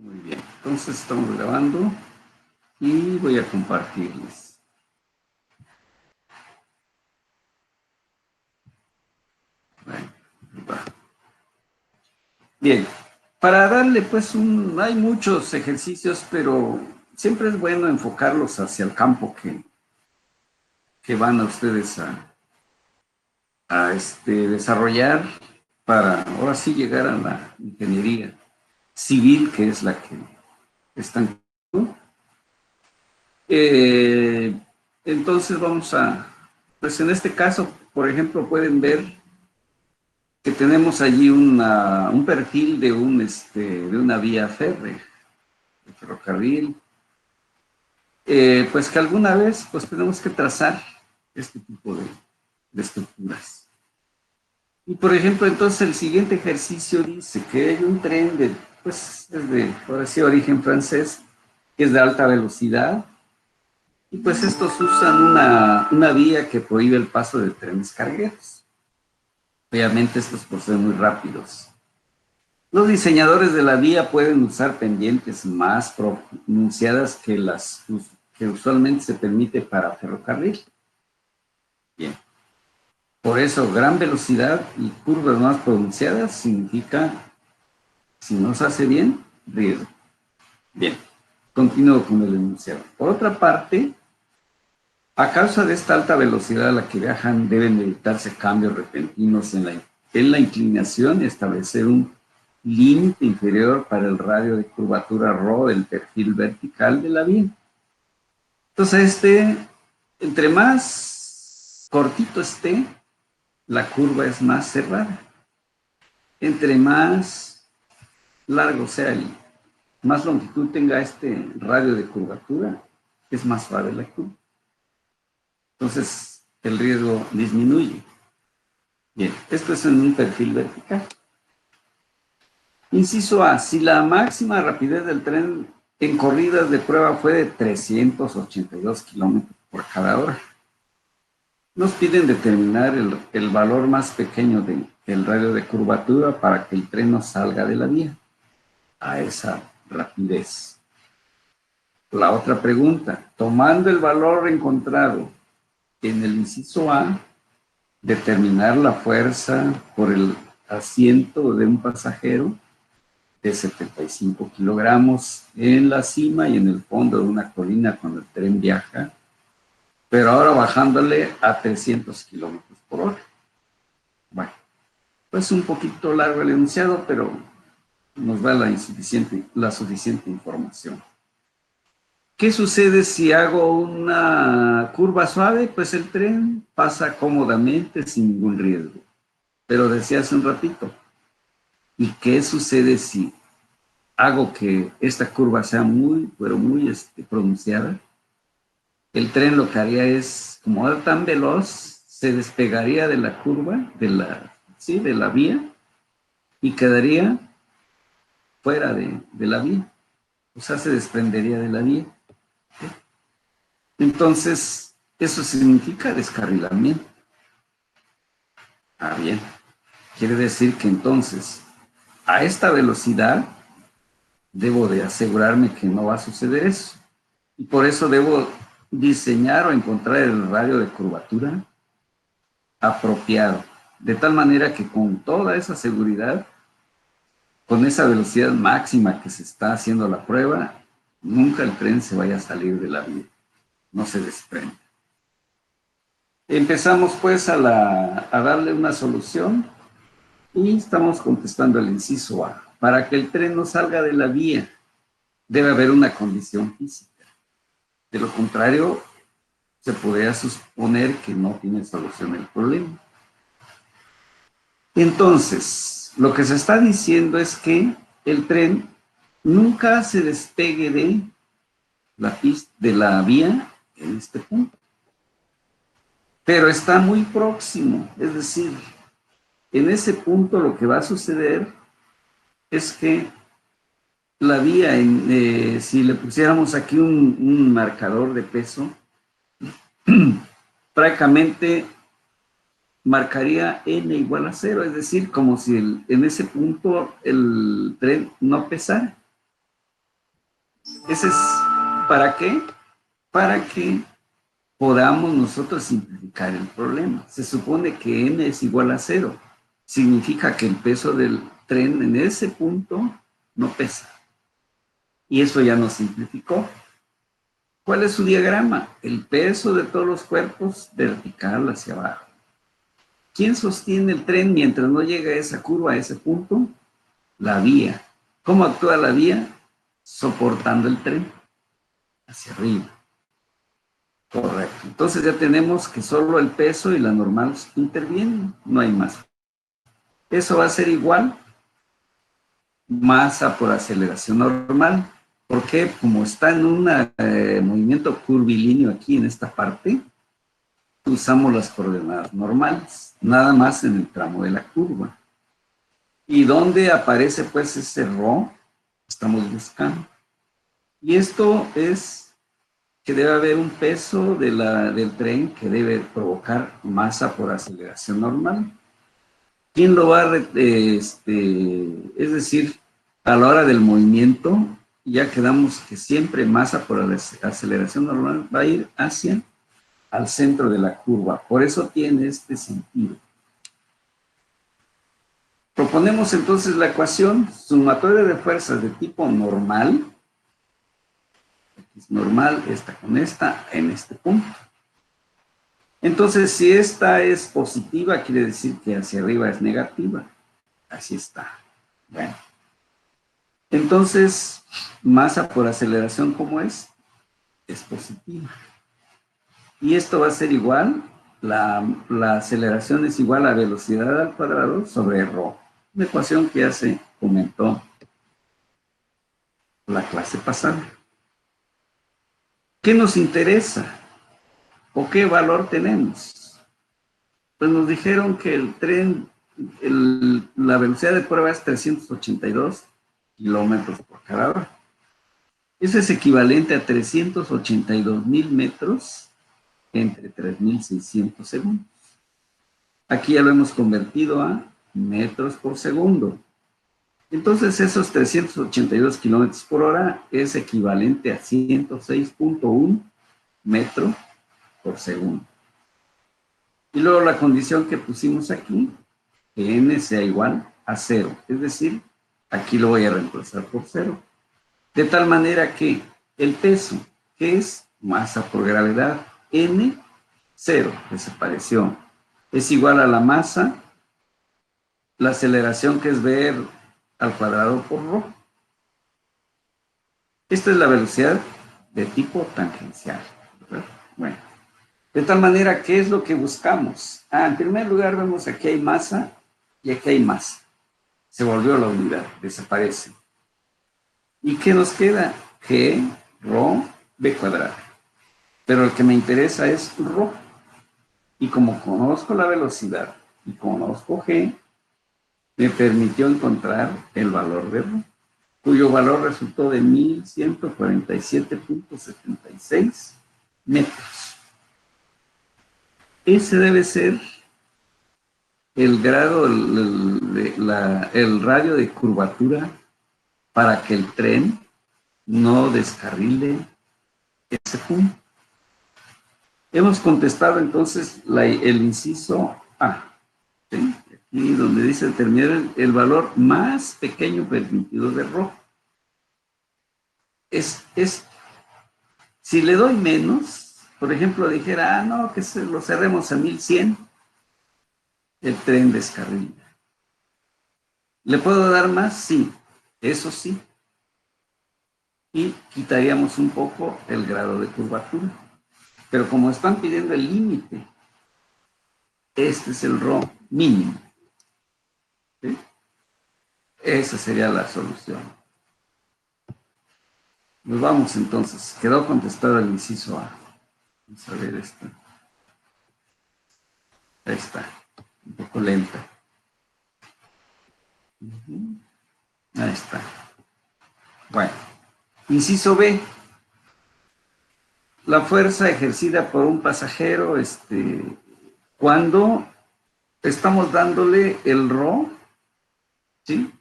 Muy bien, entonces estamos grabando y voy a compartirles. Bueno, va. Bien, para darle pues hay muchos ejercicios, pero siempre es bueno enfocarlos hacia el campo que van a ustedes a desarrollar para ahora sí llegar a la ingeniería civil, que es la que están. Eh, entonces pues en este caso, por ejemplo, pueden ver que tenemos allí un perfil de una vía férrea, de ferrocarril, pues que alguna vez pues tenemos que trazar este tipo de estructuras. Y por ejemplo, entonces el siguiente ejercicio dice que hay un tren pues es de, ahora sí, origen francés, que es de alta velocidad, y pues estos usan una vía que prohíbe el paso de trenes cargueros. Obviamente estos por ser muy rápidos. Los diseñadores de la vía pueden usar pendientes más pronunciadas que las que usualmente se permite para ferrocarril. Bien. Por eso, gran velocidad y curvas más pronunciadas significa, si no se hace bien, riesgo. Bien, continúo con el enunciado. Por otra parte, a causa de esta alta velocidad a la que viajan, deben evitarse cambios repentinos en la inclinación y establecer un límite inferior para el radio de curvatura ρ del perfil vertical de la vía. Entonces, entre más cortito esté, la curva es más cerrada. Entre más largo sea más longitud tenga este radio de curvatura, es más suave la curva. Entonces, el riesgo disminuye. Bien, esto es en un perfil vertical. Inciso A, si la máxima rapidez del tren en corridas de prueba fue de 382 kilómetros por cada hora, nos piden determinar el valor más pequeño del radio de curvatura para que el tren no salga de la vía a esa rapidez. La otra pregunta, tomando el valor encontrado en el inciso A, determinar la fuerza por el asiento de un pasajero de 75 kilogramos en la cima y en el fondo de una colina cuando el tren viaja, pero ahora bajándole a 300 kilómetros por hora. Bueno, pues un poquito largo el enunciado, pero nos da la suficiente información. ¿Qué sucede si hago una curva suave? Pues el tren pasa cómodamente sin ningún riesgo. Pero decía hace un ratito, ¿y qué sucede si hago que esta curva sea pero muy pronunciada? El tren lo que haría es, como era tan veloz, se despegaría de la curva, de la vía, y quedaría fuera de la vía. O sea, se desprendería de la vía. Entonces, eso significa descarrilamiento. Ah, bien. Quiere decir que entonces, a esta velocidad, debo de asegurarme que no va a suceder eso. Y por eso debo diseñar o encontrar el radio de curvatura apropiado, de tal manera que con toda esa seguridad, con esa velocidad máxima que se está haciendo la prueba, nunca el tren se vaya a salir de la vía, no se desprende. Empezamos pues a darle una solución y estamos contestando el inciso A. Para que el tren no salga de la vía, debe haber una condición física. De lo contrario, se podría suponer que no tiene solución el problema. Entonces, lo que se está diciendo es que el tren nunca se despegue de la vía en este punto, pero está muy próximo, es decir, en ese punto lo que va a suceder es que la vía, si le pusiéramos aquí un marcador de peso, prácticamente marcaría n igual a 0, es decir, como si en ese punto el tren no pesara. Ese es, ¿para qué? Para que podamos nosotros simplificar el problema. Se supone que n es igual a 0. Significa que el peso del tren en ese punto no pesa. Y eso ya nos simplificó. ¿Cuál es su diagrama? El peso de todos los cuerpos vertical hacia abajo. ¿Quién sostiene el tren mientras no llega a esa curva, a ese punto? La vía. ¿Cómo actúa la vía? Soportando el tren hacia arriba. Correcto. Entonces ya tenemos que solo el peso y la normal intervienen, no hay más. Eso va a ser igual masa por aceleración normal. Porque como está en un movimiento curvilíneo aquí en esta parte, usamos las coordenadas normales, nada más en el tramo de la curva. ¿Y dónde aparece pues ese ρ? Estamos buscando. Y esto es que debe haber un peso del tren que debe provocar masa por aceleración normal. ¿Quién lo va a, es decir, a la hora del movimiento, ya quedamos que siempre masa por aceleración normal va a ir hacia al centro de la curva. Por eso tiene este sentido. Proponemos entonces la ecuación sumatoria de fuerzas de tipo normal, es normal, esta con esta, en este punto. Entonces, si esta es positiva, quiere decir que hacia arriba es negativa. Así está. Bueno. Entonces, masa por aceleración, ¿cómo es? Es positiva. Y esto va a ser igual, la aceleración es igual a velocidad al cuadrado sobre ρ. Una ecuación que ya se comentó la clase pasada. ¿Qué nos interesa? ¿O qué valor tenemos? Pues nos dijeron que el tren, la velocidad de prueba es 382 kilómetros por cada hora. Eso es equivalente a 382,000 metros entre 3,600 segundos. Aquí ya lo hemos convertido a metros por segundo. Entonces esos 382 kilómetros por hora es equivalente a 106.1 metros por segundo. Y luego la condición que pusimos aquí, que n sea igual a 0. Es decir, aquí lo voy a reemplazar por 0. De tal manera que el peso, que es masa por gravedad, n, 0, desapareció. Es igual a la masa, la aceleración que es v al cuadrado por ρ. Esta es la velocidad de tipo tangencial, ¿verdad? Bueno, de tal manera, ¿qué es lo que buscamos? En primer lugar vemos aquí hay masa y aquí hay masa. Se volvió la unidad, desaparece. ¿Y qué nos queda? G, ρ, v cuadrado. Pero el que me interesa es ρ. Y como conozco la velocidad y conozco G, me permitió encontrar el valor de ρ, cuyo valor resultó de 1147.76 metros. Ese debe ser el grado, el radio de curvatura para que el tren no descarrile ese punto. Hemos contestado entonces el inciso A, ¿sí? Aquí donde dice determinar el valor más pequeño permitido de ρ. Si le doy menos, por ejemplo, dijera, no, que lo cerremos a 1100, el tren descarrila. ¿Le puedo dar más? Sí, eso sí. Y quitaríamos un poco el grado de curvatura. Pero como están pidiendo el límite, este es el ρ mínimo. ¿Sí? Esa sería la solución. Nos vamos entonces. Quedó contestado el inciso A. Vamos a ver esto. Ahí está. Un poco lenta. Ahí está. Bueno. Inciso B. La fuerza ejercida por un pasajero, cuando estamos dándole el ρ, ¿sí?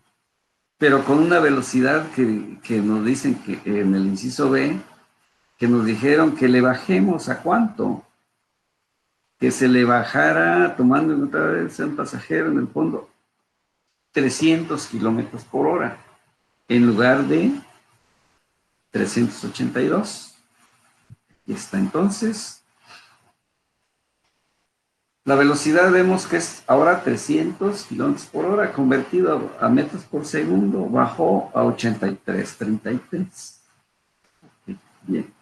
pero con una velocidad que nos dicen que en el inciso B, que nos dijeron que le bajemos ¿a cuánto? Que se le bajara, tomando en otra vez un pasajero en el fondo, 300 kilómetros por hora, en lugar de 382. Y está entonces. La velocidad vemos que es ahora 300 kilómetros por hora, convertido a metros por segundo, bajó a 83.33. Bien.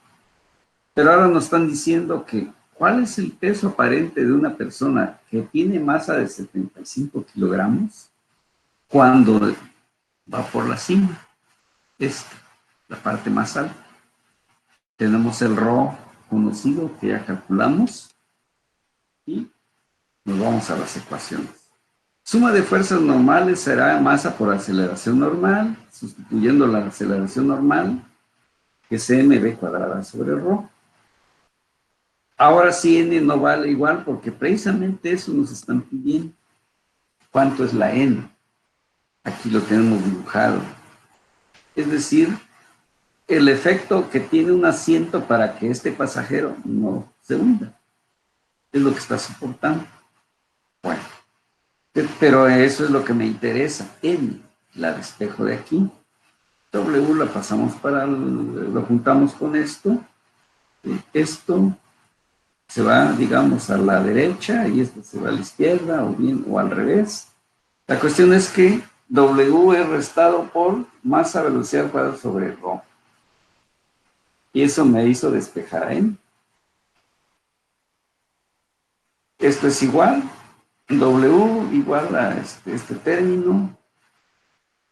Pero ahora nos están diciendo que, ¿cuál es el peso aparente de una persona que tiene masa de 75 kilogramos cuando va por la cima? Esta, la parte más alta. Tenemos el ρ conocido que ya calculamos y nos vamos a las ecuaciones. Suma de fuerzas normales será masa por aceleración normal, sustituyendo la aceleración normal, que es mv cuadrada sobre ρ. Ahora sí n no vale igual porque precisamente eso nos están pidiendo. ¿Cuánto es la n? Aquí lo tenemos dibujado. Es decir, el efecto que tiene un asiento para que este pasajero no se hunda. Es lo que está soportando. Bueno, pero eso es lo que me interesa. N, la despejo de aquí. W la pasamos lo juntamos con esto. Esto se va, digamos, a la derecha y esto se va a la izquierda o al revés. La cuestión es que W es restado por masa velocidad cuadrada sobre ρ. Y eso me hizo despejar N. Esto es igual, W igual a este término.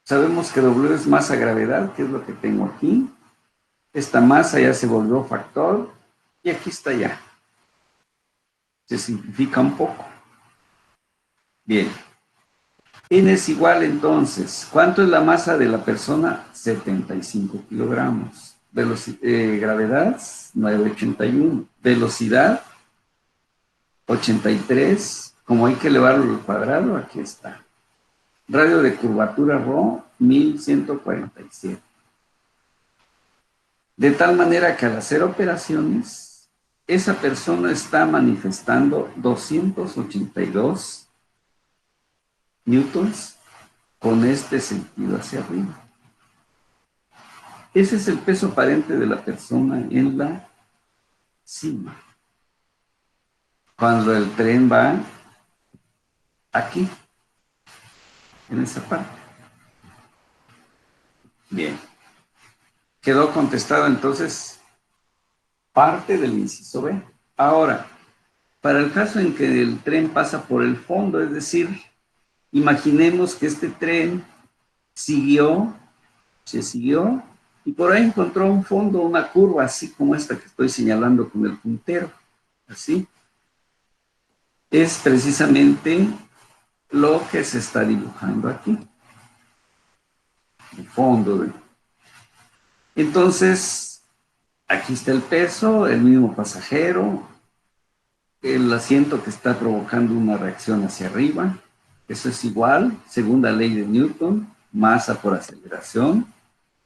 Sabemos que W es masa gravedad, que es lo que tengo aquí. Esta masa ya se volvió factor y aquí está ya. Se simplifica un poco. Bien. N es igual entonces. ¿Cuánto es la masa de la persona? 75 kilogramos. Gravedad, 981. Velocidad, 83. Como hay que elevarlo al cuadrado, aquí está. Radio de curvatura ρ, 1147. De tal manera que al hacer operaciones, esa persona está manifestando 282 newtons con este sentido hacia arriba. Ese es el peso aparente de la persona en la cima. Cuando el tren va aquí, en esa parte. Bien. Quedó contestado entonces parte del inciso B. Ahora, para el caso en que el tren pasa por el fondo, es decir, imaginemos que este tren se siguió, y por ahí encontró un fondo, una curva así como esta que estoy señalando con el puntero, así. Es precisamente lo que se está dibujando aquí. El fondo. Entonces, aquí está el peso, el mismo pasajero, el asiento que está provocando una reacción hacia arriba. Eso es igual, segunda ley de Newton, masa por aceleración,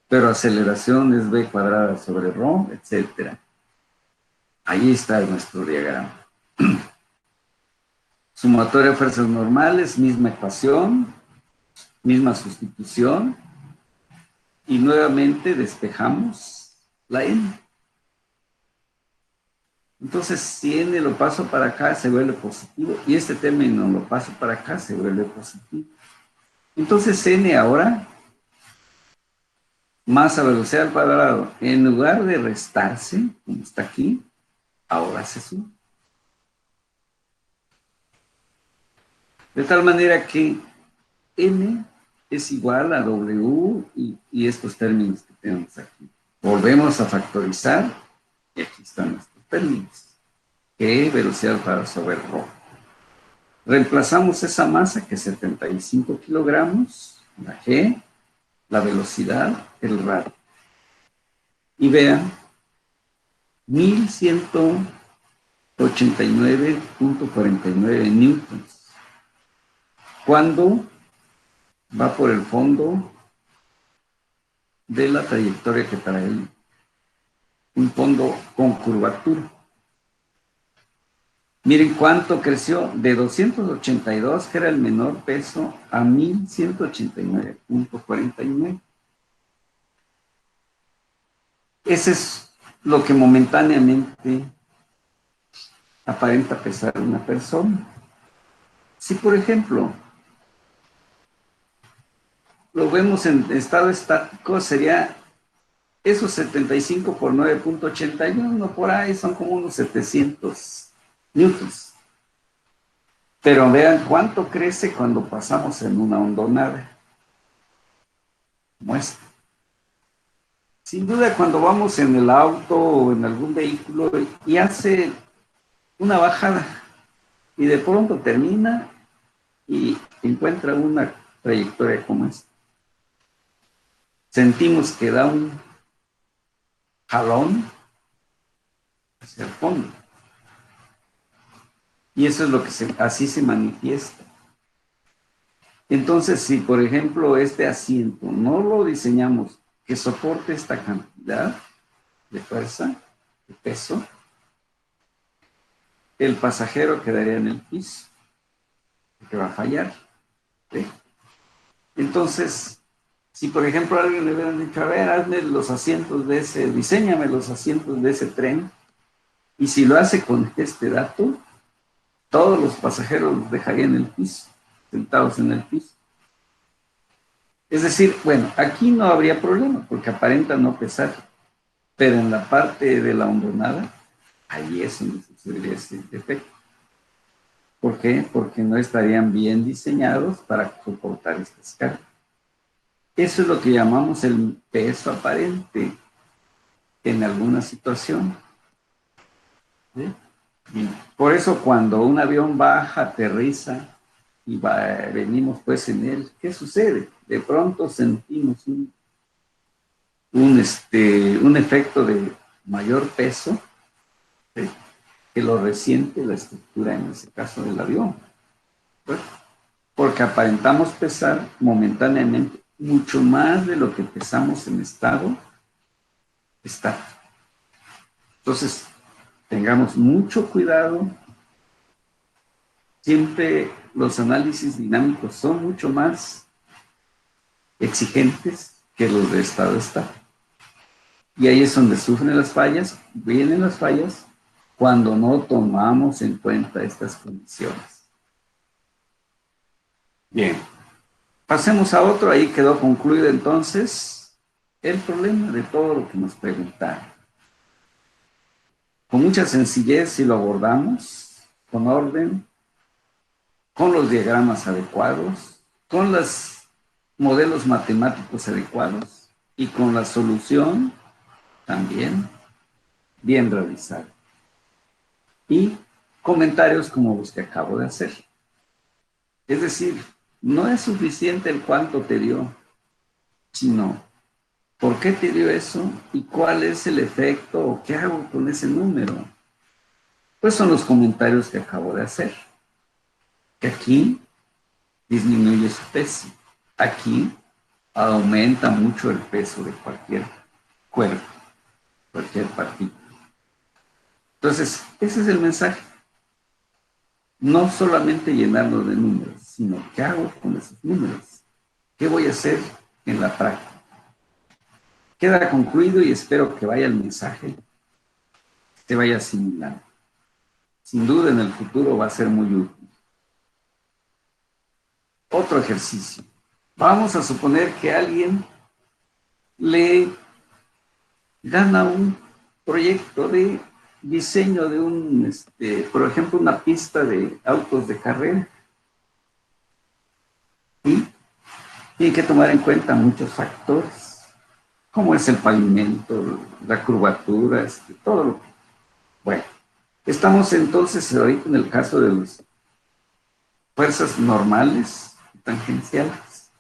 pero aceleración es v cuadrada sobre ρ, etc. Ahí está nuestro diagrama. Sumatoria de fuerzas normales, misma ecuación, misma sustitución, y nuevamente despejamos la n. Entonces, si n lo paso para acá, se vuelve positivo, y este término lo paso para acá, se vuelve positivo. Entonces, n ahora, masa velocidad al cuadrado, en lugar de restarse, como está aquí, ahora se suma. De tal manera que n es igual a w y estos términos que tenemos aquí. Volvemos a factorizar, y aquí están nuestros términos. Que velocidad para sobre ρ. Reemplazamos esa masa, que es 75 kilogramos, la g, la velocidad, el radio. Y vean, 1189.49 newtons. Cuando va por el fondo de la trayectoria que trae un fondo con curvatura. Miren cuánto creció de 282, que era el menor peso, a 1189.49. Ese es lo que momentáneamente aparenta pesar una persona. Si, por ejemplo, lo vemos en estado estático, sería esos 75 por 9.81, por ahí son como unos 700 newtons. Pero vean cuánto crece cuando pasamos en una hondonada, como esta. Sin duda, cuando vamos en el auto o en algún vehículo y hace una bajada y de pronto termina y encuentra una trayectoria como esta, sentimos que da un jalón hacia el fondo. Y eso es lo que así se manifiesta. Entonces, si por ejemplo este asiento no lo diseñamos que soporte esta cantidad de fuerza, de peso, el pasajero quedaría en el piso, que va a fallar. ¿Sí? Entonces, si por ejemplo a alguien le hubieran dicho, a ver, hazme los asientos de ese, diséñame los asientos de ese tren, y si lo hace con este dato, todos los pasajeros dejarían el piso, sentados en el piso. Es decir, bueno, aquí no habría problema, porque aparenta no pesar, pero en la parte de la hondonada, ahí es donde sucedería ese defecto. ¿Por qué? Porque no estarían bien diseñados para soportar estas cargas. Eso es lo que llamamos el peso aparente en alguna situación. ¿Sí? Y por eso cuando un avión baja, aterriza y venimos pues en él, ¿qué sucede? De pronto sentimos un efecto de mayor peso, ¿sí?, que lo resiente la estructura, en ese caso del avión, ¿sí?, porque aparentamos pesar momentáneamente mucho más de lo que pesamos en estado estático. Entonces, tengamos mucho cuidado. Siempre los análisis dinámicos son mucho más exigentes que los de estado estático. Y ahí es donde sufren las fallas, vienen las fallas, cuando no tomamos en cuenta estas condiciones. Bien, pasemos a otro. Ahí quedó concluido entonces el problema de todo lo que nos preguntaron. Con mucha sencillez, si lo abordamos, con orden, con los diagramas adecuados, con los modelos matemáticos adecuados y con la solución también bien realizada. Y comentarios como los que acabo de hacer. Es decir, no es suficiente el cuánto te dio, sino por qué te dio eso y cuál es el efecto o qué hago con ese número. Pues son los comentarios que acabo de hacer. Que aquí disminuye su peso. Aquí aumenta mucho el peso de cualquier cuerpo, cualquier partícula. Entonces, ese es el mensaje. No solamente llenarlo de números, sino qué hago con esos números. ¿Qué voy a hacer en la práctica? Queda concluido y espero que vaya el mensaje, que vaya asimilando. Sin duda en el futuro va a ser muy útil. Otro ejercicio. Vamos a suponer que alguien le gana un proyecto de diseño de por ejemplo, una pista de autos de carrera. Y tiene que tomar en cuenta muchos factores, como es el pavimento, la curvatura, todo lo que... Bueno, estamos entonces ahorita en el caso de las fuerzas normales, tangenciales.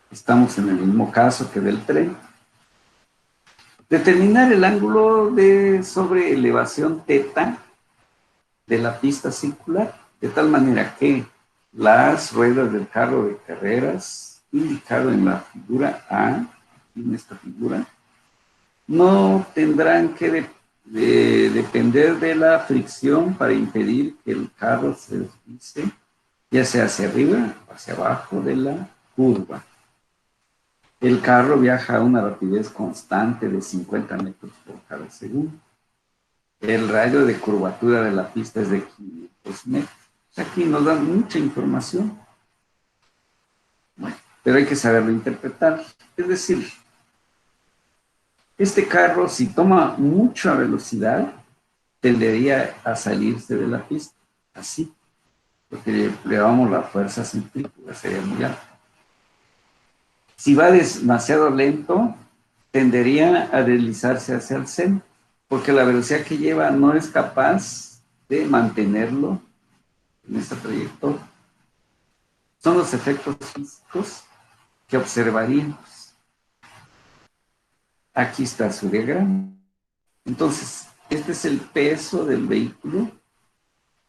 Estamos en el mismo caso que del tren. Determinar el ángulo de sobreelevación θ de la pista circular, de tal manera que las ruedas del carro de carreras, indicado en la figura A, aquí en esta figura, no tendrán que depender de la fricción para impedir que el carro se deslice, ya sea hacia arriba o hacia abajo de la curva. El carro viaja a una rapidez constante de 50 metros por cada segundo. El radio de curvatura de la pista es de 500 metros. Aquí nos dan mucha información. Bueno, pero hay que saberlo interpretar. Es decir, este carro, si toma mucha velocidad, tendería a salirse de la pista, así, porque le damos la fuerza centrífuga, sería muy alta. Si va demasiado lento, tendería a deslizarse hacia el centro, porque la velocidad que lleva no es capaz de mantenerlo en esta trayectoria. Son los efectos físicos que observaríamos. Aquí está su diagrama. Entonces, este es el peso del vehículo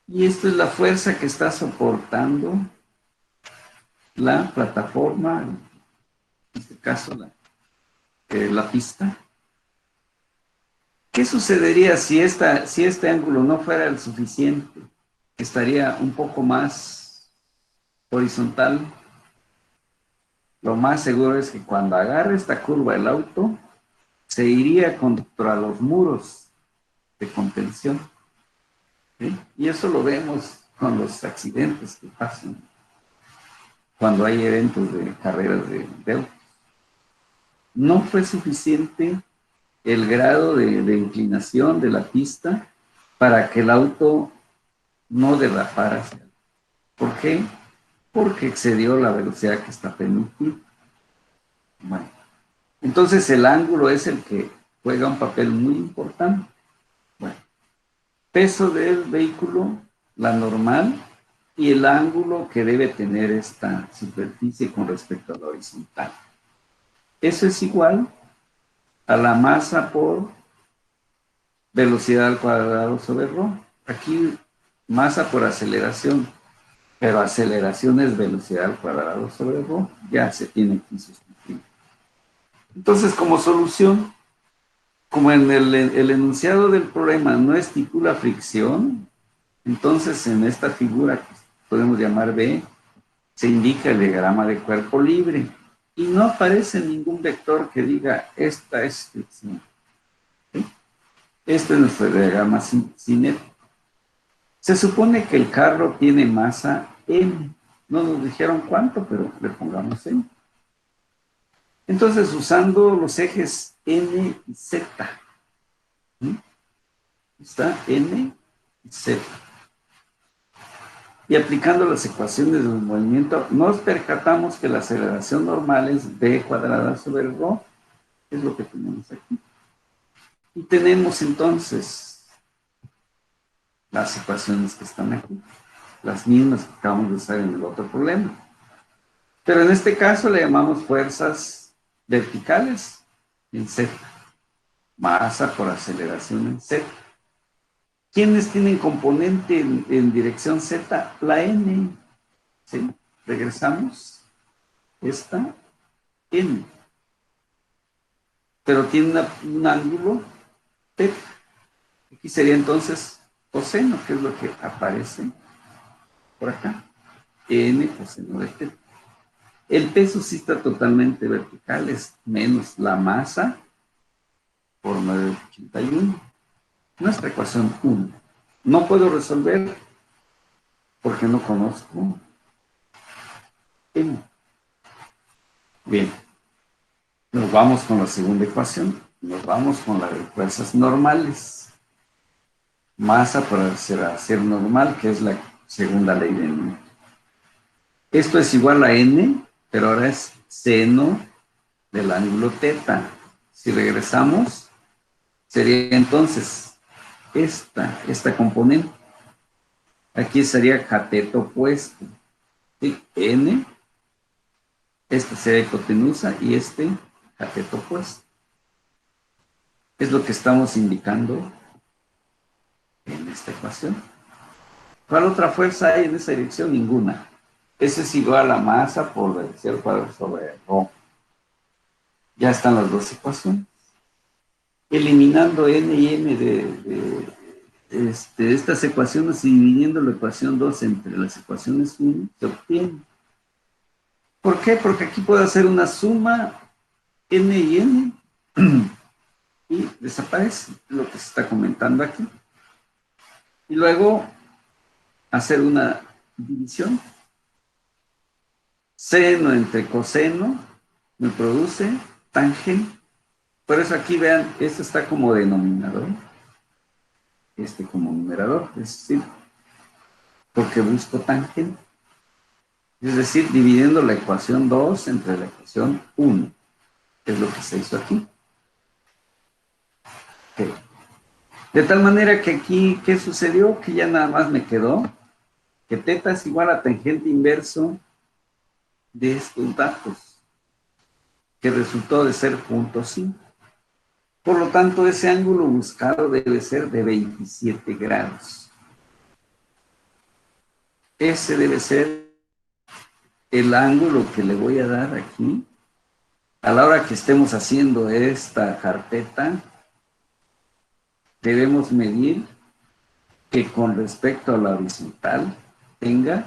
y esto es la fuerza que está soportando la plataforma, en este caso la pista. ¿Qué sucedería si este ángulo no fuera el suficiente? Estaría un poco más horizontal. Lo más seguro es que cuando agarre esta curva el auto, se iría contra los muros de contención. ¿Sí? Y eso lo vemos con los accidentes que pasan cuando hay eventos de carreras de autos. No fue suficiente el grado de inclinación de la pista para que el auto no derrapara. ¿Por qué? Porque excedió la velocidad que está permitida. Bueno, entonces el ángulo es el que juega un papel muy importante. Bueno, peso del vehículo, la normal, y el ángulo que debe tener esta superficie con respecto a la horizontal. Eso es igual a la masa por velocidad al cuadrado sobre ρ. Aquí masa por aceleración, pero aceleración es velocidad al cuadrado sobre ρ. Ya se tiene aquí sustituido. Entonces, como solución, como en el enunciado del problema no estipula fricción, entonces en esta figura que podemos llamar B, se indica el diagrama de cuerpo libre y no aparece ningún vector que diga esta es fricción. ¿Sí? Este es nuestro diagrama cinético. Se supone que el carro tiene masa M. No nos dijeron cuánto, pero le pongamos M. Entonces, usando los ejes N y Z, ¿sí? Está N y Z. Y aplicando las ecuaciones del movimiento, nos percatamos que la aceleración normal es b cuadrada sobre ρ, es lo que tenemos aquí. Y tenemos entonces las ecuaciones que están aquí, las mismas que acabamos de usar en el otro problema. Pero en este caso le llamamos fuerzas verticales en Z, masa por aceleración en Z. ¿Quiénes tienen componente en dirección Z? La N. ¿Sí? Regresamos. Esta N. Pero tiene un ángulo θ. Aquí sería entonces coseno, que es lo que aparece por acá. N coseno de θ. El peso sí está totalmente vertical, es menos la masa por 981. Nuestra ecuación 1. No puedo resolver porque no conozco M. Bien, nos vamos con la segunda ecuación. Nos vamos con la de fuerzas normales. Masa por aceleración normal, que es la segunda ley de Newton. Esto es igual a N, pero ahora es seno del ángulo θ. Si regresamos, sería entonces esta componente. Aquí sería cateto opuesto. ¿Sí? N, esta sería hipotenusa y cateto opuesto. Es lo que estamos indicando en esta ecuación. ¿Cuál otra fuerza hay en esa dirección? Ninguna. Ese es igual a la masa por velocidad al cuadrado sobre ρ. Ya están las dos ecuaciones. Eliminando n y m de estas ecuaciones y dividiendo la ecuación 2 entre las ecuaciones 1, se obtiene. ¿Por qué? Porque aquí puedo hacer una suma n y n y desaparece lo que se está comentando aquí. Y luego hacer una división. Seno entre coseno me produce tangente. Por eso aquí vean, esto está como denominador, este como numerador, es decir, porque busco tangente. Es decir, dividiendo la ecuación 2 entre la ecuación 1, que es lo que se hizo aquí. Okay. De tal manera que aquí, ¿qué sucedió? Que ya nada más me quedó que teta es igual a tangente inverso de estos datos, que resultó de ser 0.5. Por lo tanto, ese ángulo buscado debe ser de 27 grados. Ese debe ser el ángulo que le voy a dar aquí. A la hora que estemos haciendo esta carpeta, debemos medir que con respecto a la horizontal tenga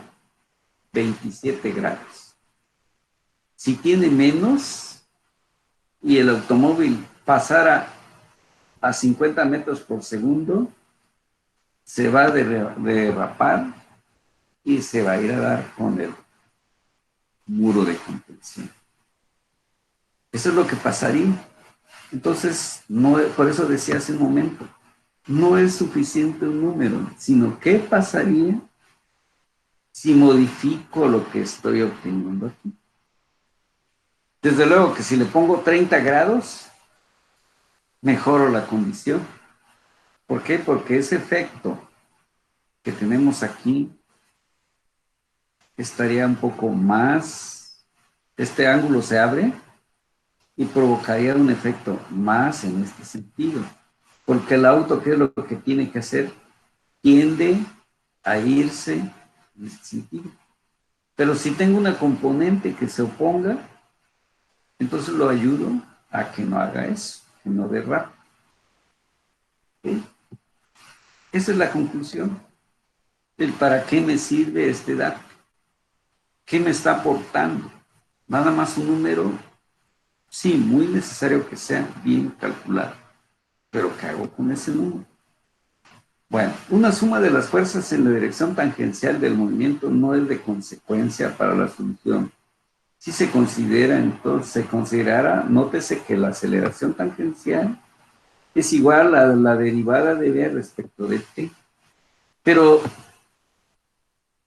27 grados. Si tiene menos y el automóvil pasara a 50 metros por segundo, se va a derrapar y se va a ir a dar con el muro de contención. Eso es lo que pasaría. Entonces, no, por eso decía hace un momento, no es suficiente un número, sino qué pasaría si modifico lo que estoy obteniendo aquí. Desde luego que si le pongo 30 grados, mejoro la condición. ¿Por qué? Porque ese efecto que tenemos aquí estaría un poco más, este ángulo se abre y provocaría un efecto más en este sentido. Porque el auto, ¿qué es lo que tiene que hacer? Tiende a irse en este sentido. Pero si tengo una componente que se oponga, entonces lo ayudo a que no haga eso, que no derrape. ¿Okay? Esa es la conclusión. El para qué me sirve este dato. ¿Qué me está aportando? Nada más un número, sí, muy necesario que sea bien calculado. Pero ¿qué hago con ese número? Bueno, una suma de las fuerzas en la dirección tangencial del movimiento no es de consecuencia para la solución. Si se considera, entonces, se considerará, nótese que la aceleración tangencial es igual a la derivada de v respecto de t. Pero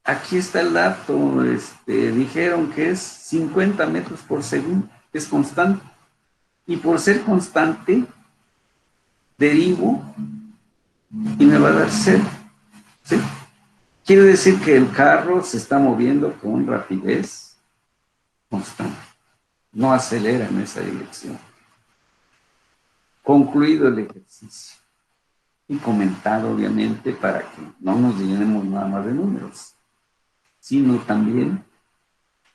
aquí está el dato, dijeron que es 50 metros por segundo, es constante. Y por ser constante, derivo y me va a dar cero. ¿Sí? Quiere decir que el carro se está moviendo con rapidez constante. No acelera en esa dirección. Concluido el ejercicio. Y comentado, obviamente, para que no nos llenemos nada más de números, sino también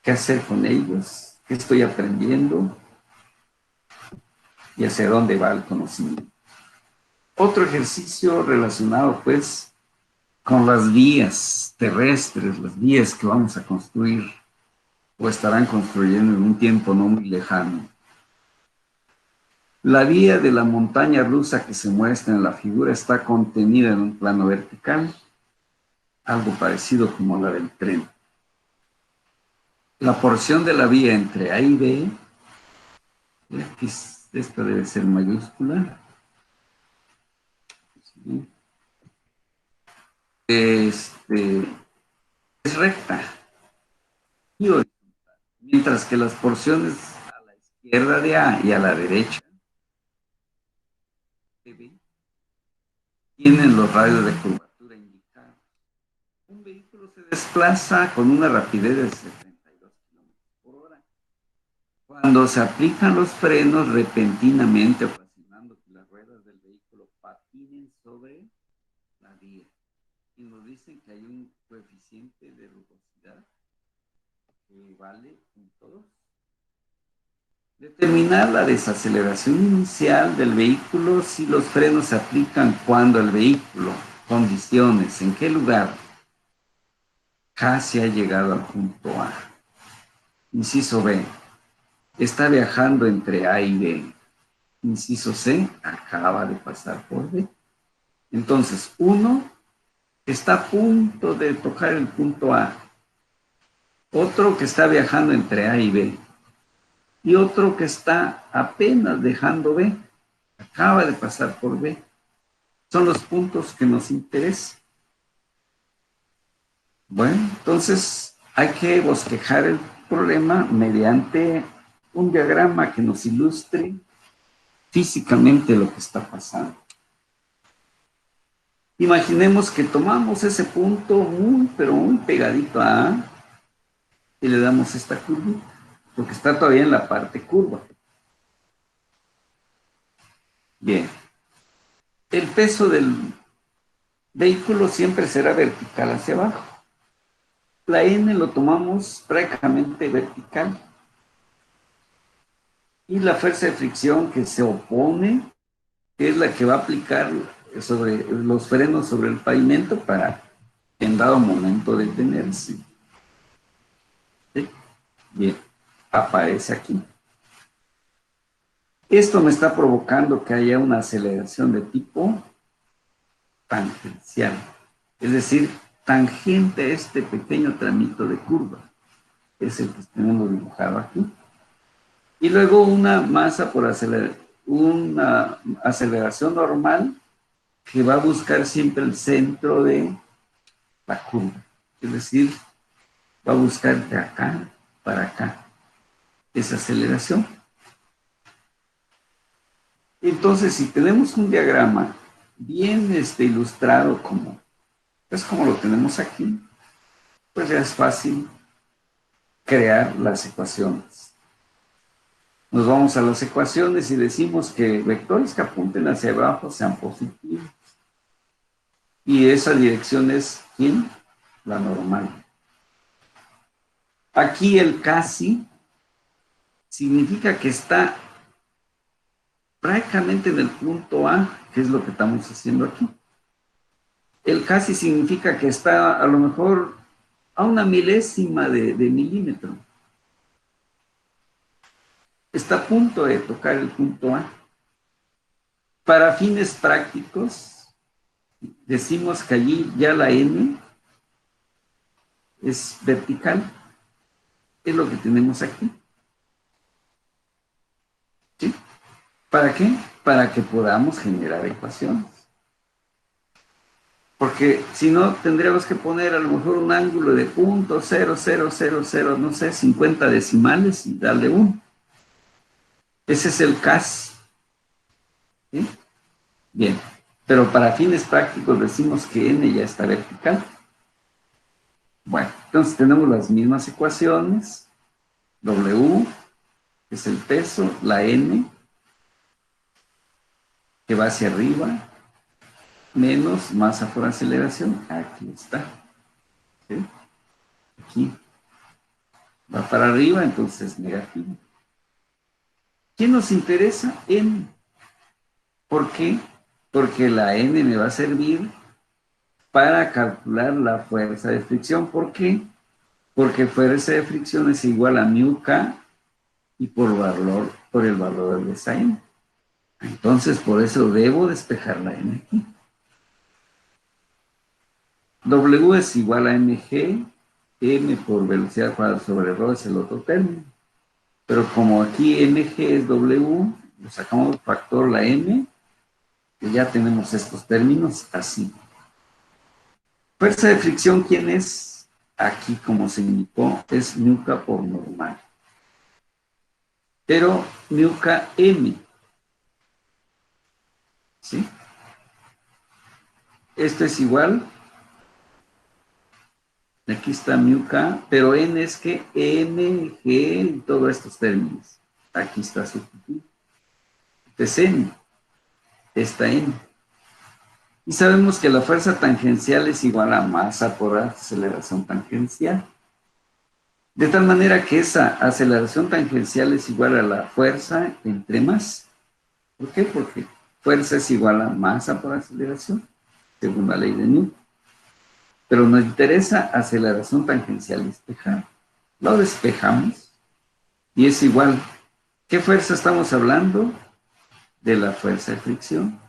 qué hacer con ellos, qué estoy aprendiendo y hacia dónde va el conocimiento. Otro ejercicio relacionado, pues, con las vías terrestres, las vías que vamos a construir o estarán construyendo en un tiempo no muy lejano. La vía de la montaña rusa que se muestra en la figura está contenida en un plano vertical, algo parecido como la del tren. La porción de la vía entre A y B, aquí esta debe ser mayúscula, ¿sí? Es recta y horizontal, mientras que las porciones a la izquierda de A y a la derecha de B tienen los radios de curvatura indicados. Un vehículo se desplaza con una rapidez de 72 kilómetros por hora. Cuando se aplican los frenos repentinamente, ocasionando que las ruedas del vehículo patinen sobre la vía. Y nos dicen que hay un coeficiente de rugosidad que vale 0.2. Determinar la desaceleración inicial del vehículo si los frenos se aplican cuando el vehículo, condiciones, en qué lugar, casi ha llegado al punto A. Inciso B, está viajando entre A y B. Inciso C, acaba de pasar por B. Entonces, uno está a punto de tocar el punto A, otro que está viajando entre A y B, y otro que está apenas dejando B, acaba de pasar por B. Son los puntos que nos interesan. Bueno, entonces hay que bosquejar el problema mediante un diagrama que nos ilustre físicamente lo que está pasando. Imaginemos que tomamos ese punto muy, pero muy pegadito a A y le damos esta curva, porque está todavía en la parte curva. Bien. El peso del vehículo siempre será vertical hacia abajo. La N lo tomamos prácticamente vertical. Y la fuerza de fricción que se opone, que es la que va a aplicar sobre los frenos sobre el pavimento para en dado momento detenerse. ¿Sí? Bien, aparece aquí. Esto me está provocando que haya una aceleración de tipo tangencial, es decir, tangente a este pequeño tramito de curva, es el que tenemos dibujado aquí. Y luego una masa por una aceleración normal que va a buscar siempre el centro de la curva, es decir, va a buscar de acá para acá esa aceleración. Entonces, si tenemos un diagrama bien ilustrado como lo tenemos aquí, pues ya es fácil crear las ecuaciones. Nos vamos a las ecuaciones y decimos que vectores que apunten hacia abajo sean positivos. Y esa dirección es, ¿quién? La normal. Aquí el casi significa que está prácticamente en el punto A, que es lo que estamos haciendo aquí. El casi significa que está a lo mejor a una milésima de milímetro. Está a punto de tocar el punto A. Para fines prácticos, decimos que allí ya la N es vertical. Es lo que tenemos aquí. ¿Sí? ¿Para qué? Para que podamos generar ecuaciones. Porque si no, tendríamos que poner a lo mejor un ángulo de punto 0,000, no sé, 50 decimales y darle 1. Ese es el casi. ¿Sí? Bien, pero para fines prácticos decimos que n ya está vertical. Bueno, entonces tenemos las mismas ecuaciones. W, que es el peso, la n, que va hacia arriba, menos masa por aceleración. Aquí está. ¿Sí? Aquí. Va para arriba, entonces negativo. ¿Qué nos interesa? N. ¿Por qué? Porque la N me va a servir para calcular la fuerza de fricción. ¿Por qué? Porque fuerza de fricción es igual a mu K y por el valor de esa N. Entonces, por eso debo despejar la N aquí. W es igual a mg, m por velocidad cuadrada sobre ρ es el otro término. Pero como aquí mg es W, le sacamos el factor la m, que ya tenemos estos términos así. Fuerza de fricción, ¿quién es? Aquí, como se indicó, es mu K por normal. Pero mu K m. ¿Sí? Esto es igual. Aquí está mu K, pero n es que m, g y todos estos términos. Aquí está sustituido. Este es n. Esta n. Y sabemos que la fuerza tangencial es igual a masa por aceleración tangencial. De tal manera que esa aceleración tangencial es igual a la fuerza entre más. ¿Por qué? Porque fuerza es igual a masa por aceleración, según la ley de Newton. Pero nos interesa aceleración tangencial despejada. Lo despejamos y es igual. ¿Qué fuerza estamos hablando? De la fuerza de fricción.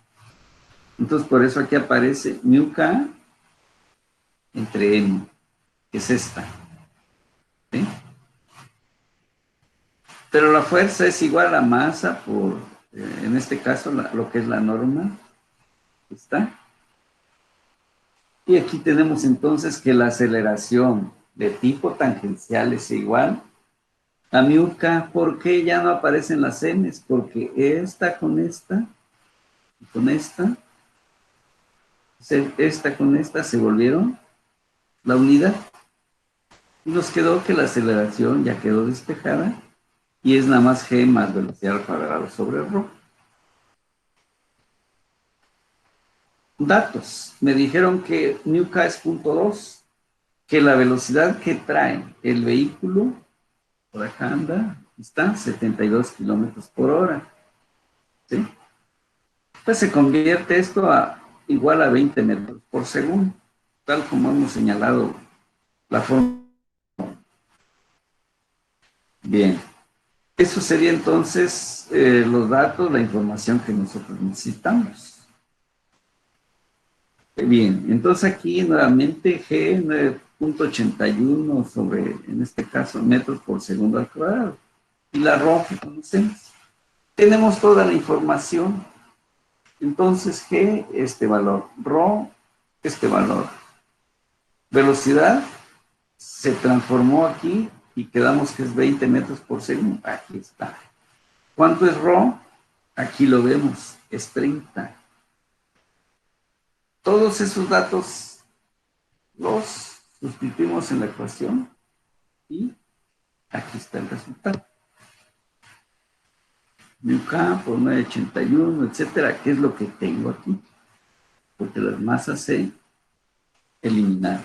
Entonces, por eso aquí aparece μk entre m, que es esta. ¿Sí? Pero la fuerza es igual a masa por, en este caso, lo que es la norma. ¿Está? Y aquí tenemos entonces que la aceleración de tipo tangencial es igual a μk. ¿Por qué ya no aparecen las m's? Porque esta con esta y con esta se volvieron la unidad. Y nos quedó que la aceleración ya quedó despejada y es nada más g más velocidad al cuadrado sobre ρ. Datos. Me dijeron que μk es 0.2, que la velocidad que trae el vehículo, por acá anda, está 72 kilómetros por hora. ¿Sí? Pues se convierte esto a igual a 20 metros por segundo, tal como hemos señalado la forma. Bien, eso sería entonces los datos, la información que nosotros necesitamos. Bien, entonces aquí nuevamente G 9.81 sobre, en este caso, metros por segundo al cuadrado. Y la ρ que conocemos. Tenemos toda la información. Entonces G, este valor, ρ, este valor. Velocidad se transformó aquí y quedamos que es 20 metros por segundo. Aquí está. ¿Cuánto es ρ? Aquí lo vemos, es 30. Todos esos datos los sustituimos en la ecuación y aquí está el resultado. μk por 981, etcétera, ¿qué es lo que tengo aquí? Porque las masas se eliminaron.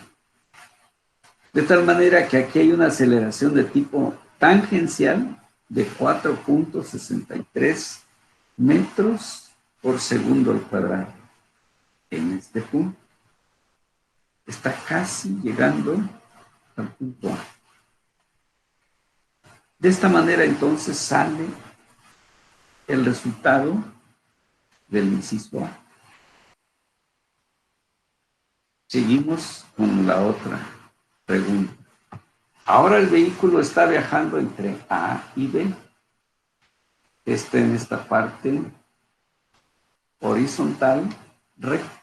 De tal manera que aquí hay una aceleración de tipo tangencial de 4.63 metros por segundo al cuadrado. En este punto está casi llegando al punto A. De esta manera entonces sale el resultado del inciso A. Seguimos con la otra pregunta. Ahora el vehículo está viajando entre A y B. Está en esta parte horizontal recta.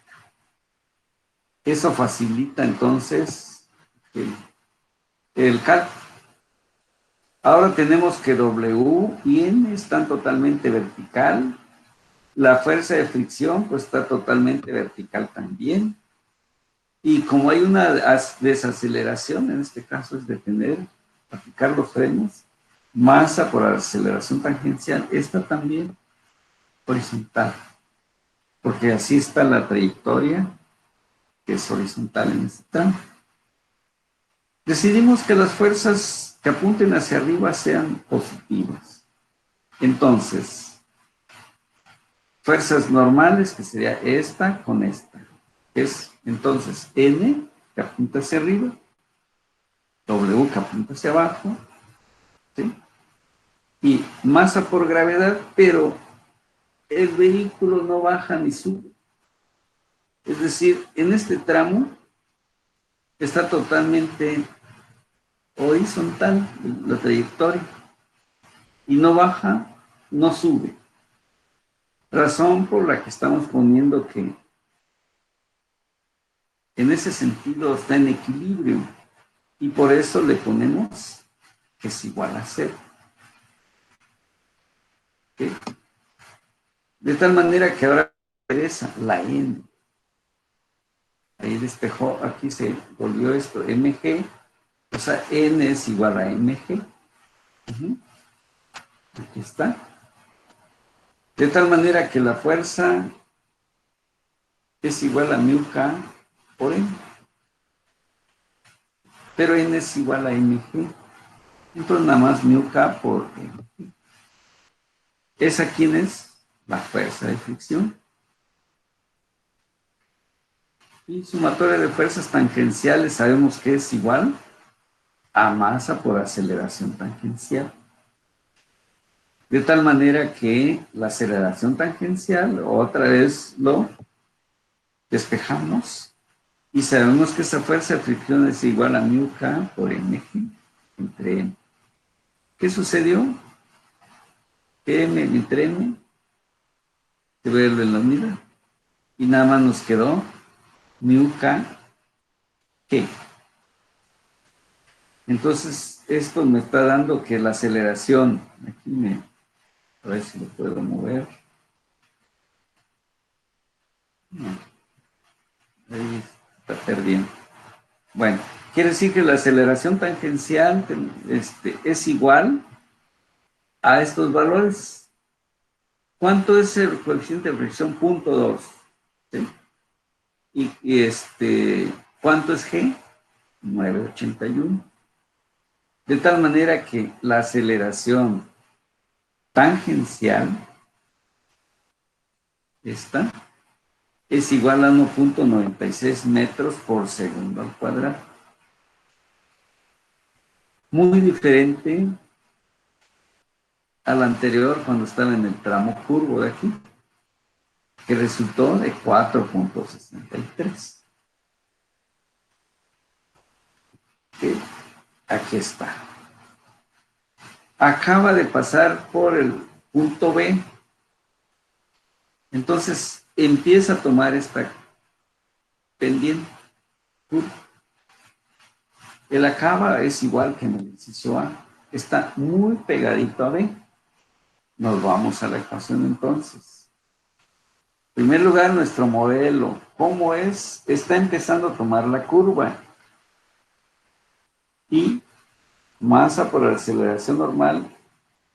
Eso facilita entonces el cálculo. Ahora tenemos que W y N están totalmente vertical. La fuerza de fricción pues está totalmente vertical también. Y como hay una desaceleración, en este caso es detener, aplicar los frenos, masa por aceleración tangencial, esta también horizontal, porque así está la trayectoria, que es horizontal en este tramo. Decidimos que las fuerzas que apunten hacia arriba sean positivas. Entonces, fuerzas normales, que sería esta con esta, es entonces N, que apunta hacia arriba, W, que apunta hacia abajo, ¿sí? Y masa por gravedad, pero el vehículo no baja ni sube. Es decir, en este tramo está totalmente horizontal la trayectoria y no baja, no sube. Razón por la que estamos poniendo que en ese sentido está en equilibrio y por eso le ponemos que es igual a cero. ¿Okay? De tal manera que ahora interesa la N. Ahí despejó, aquí se volvió esto, mg, o sea, N es igual a mg. Aquí está. De tal manera que la fuerza es igual a μk por m. Pero n es igual a mg. Entonces nada más mu K por M. ¿Esa quién es? La fuerza de fricción. Y sumatoria de fuerzas tangenciales sabemos que es igual a masa por aceleración tangencial. De tal manera que la aceleración tangencial, otra vez lo despejamos y sabemos que esa fuerza de fricción es igual a mu K por mg entre m. ¿Qué sucedió? Que m entre m se vuelve la unidad y nada más nos quedó mu K G. Entonces, esto me está dando que la aceleración, a ver si lo puedo mover. No, ahí está perdiendo. Bueno, quiere decir que la aceleración tangencial es igual a estos valores. ¿Cuánto es el coeficiente de fricción? 0.2. ¿Sí? ¿Cuánto es G? 981. De tal manera que la aceleración tangencial, esta, es igual a 1.96 metros por segundo al cuadrado. Muy diferente al anterior cuando estaba en el tramo curvo de aquí, que resultó de 4.63. Aquí está. Acaba de pasar por el punto B. Entonces empieza a tomar esta pendiente. El acaba es igual que en el inciso A. Está muy pegadito a B. Nos vamos a la ecuación entonces. En primer lugar, nuestro modelo. ¿Cómo es? Está empezando a tomar la curva. Y masa por aceleración normal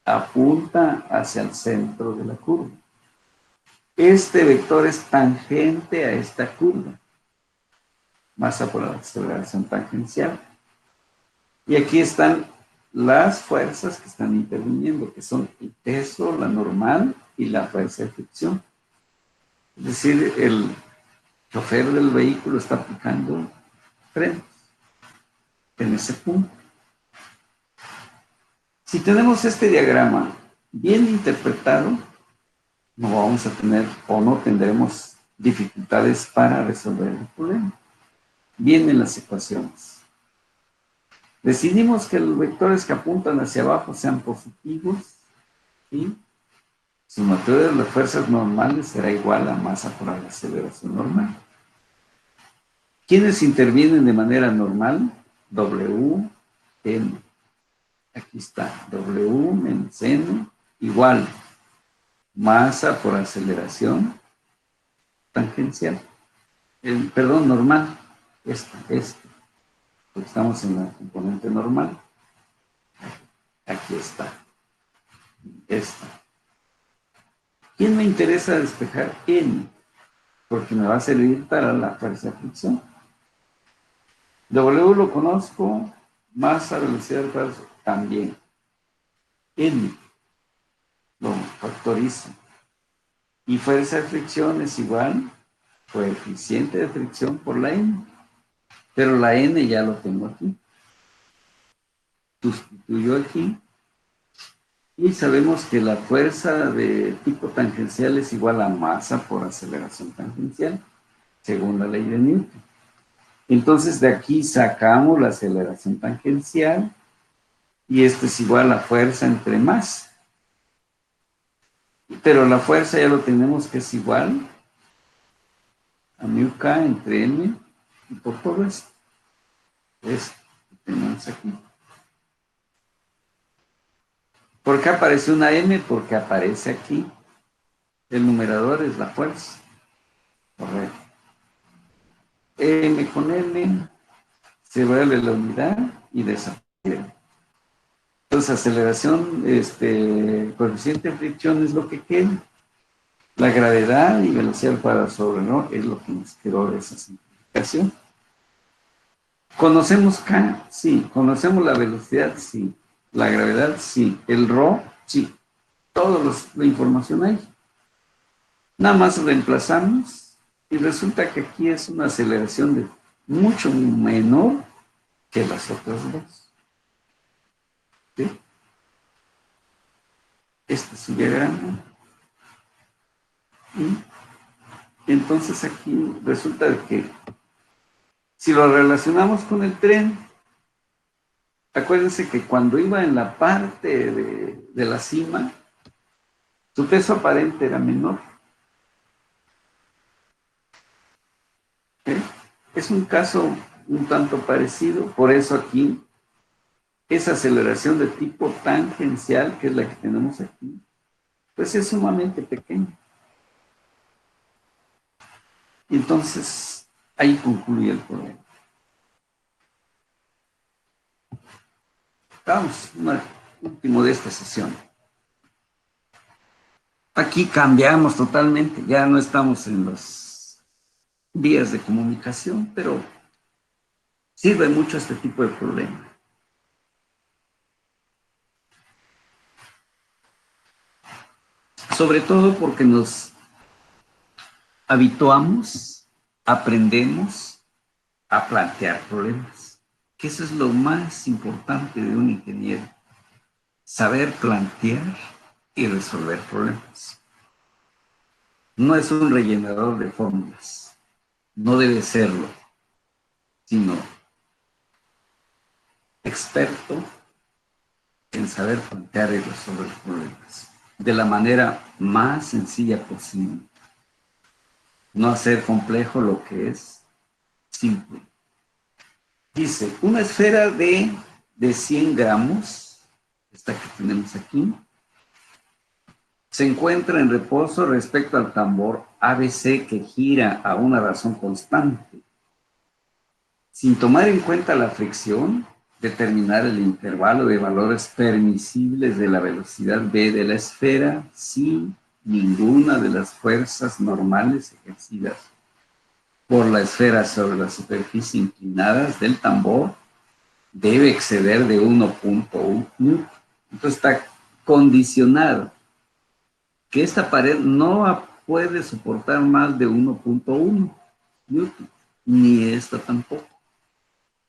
apunta hacia el centro de la curva. Este vector es tangente a esta curva. Masa por aceleración tangencial. Y aquí están las fuerzas que están interviniendo, que son el peso, la normal y la fuerza de fricción. Es decir, el chofer del vehículo está aplicando frenos en ese punto. Si tenemos este diagrama bien interpretado, no vamos a tener o no tendremos dificultades para resolver el problema. Vienen las ecuaciones. Decidimos que los vectores que apuntan hacia abajo sean positivos y sumatoria de las fuerzas normales será igual a masa por la aceleración normal. ¿Quiénes intervienen de manera normal? W, M. Aquí está, W menos N igual masa por aceleración tangencial. Perdón, normal. Porque estamos en la componente normal. Aquí está. Esta. ¿Quién me interesa despejar? N, porque me va a servir para la fuerza de fricción. W lo conozco, masa, velocidad de fuerza también. N, lo factorizo. Y fuerza de fricción es igual coeficiente de fricción por la N. Pero la N ya lo tengo aquí. Sustituyo aquí. Y sabemos que la fuerza de tipo tangencial es igual a masa por aceleración tangencial, según la ley de Newton. Entonces de aquí sacamos la aceleración tangencial y esto es igual a fuerza entre masa. Pero la fuerza ya lo tenemos que es igual a mu K entre M y por todo esto. Esto que tenemos aquí. ¿Por qué aparece una M? Porque aparece aquí. El numerador es la fuerza. Correcto. M con M se vuelve la unidad y desaparece. Entonces, aceleración, coeficiente de fricción es lo que queda. La gravedad y velocidad al cuadrado sobre ¿no? Es lo que nos quedó de esa simplificación. ¿Conocemos K? Sí. ¿Conocemos la velocidad? Sí. La gravedad, sí. El Rho, sí. Toda la información hay. Nada más reemplazamos y resulta que aquí es una aceleración de mucho menor que las otras dos. ¿Sí? Este es su diagrama. Y entonces aquí resulta que si lo relacionamos con el tren, acuérdense que cuando iba en la parte de la cima, su peso aparente era menor. ¿Sí? Es un caso un tanto parecido, por eso aquí esa aceleración de tipo tangencial, que es la que tenemos aquí, pues es sumamente pequeña. Entonces, ahí concluye el problema. Vamos, un último de esta sesión. Aquí cambiamos totalmente, ya no estamos en las vías de comunicación, pero sirve mucho este tipo de problema. Sobre todo porque nos habituamos, aprendemos a plantear problemas, que eso es lo más importante de un ingeniero, saber plantear y resolver problemas. No es un rellenador de fórmulas, no debe serlo, sino experto en saber plantear y resolver problemas de la manera más sencilla posible. No hacer complejo lo que es simple. Dice, una esfera de 100 gramos, esta que tenemos aquí, se encuentra en reposo respecto al tambor ABC que gira a una razón constante. Sin tomar en cuenta la fricción, determinar el intervalo de valores permisibles de la velocidad v de la esfera sin ninguna de las fuerzas normales ejercidas por la esfera sobre la superficie inclinadas del tambor debe exceder de 1.1 newton. Entonces está condicionado que esta pared no puede soportar más de 1.1 newton, ni esta tampoco.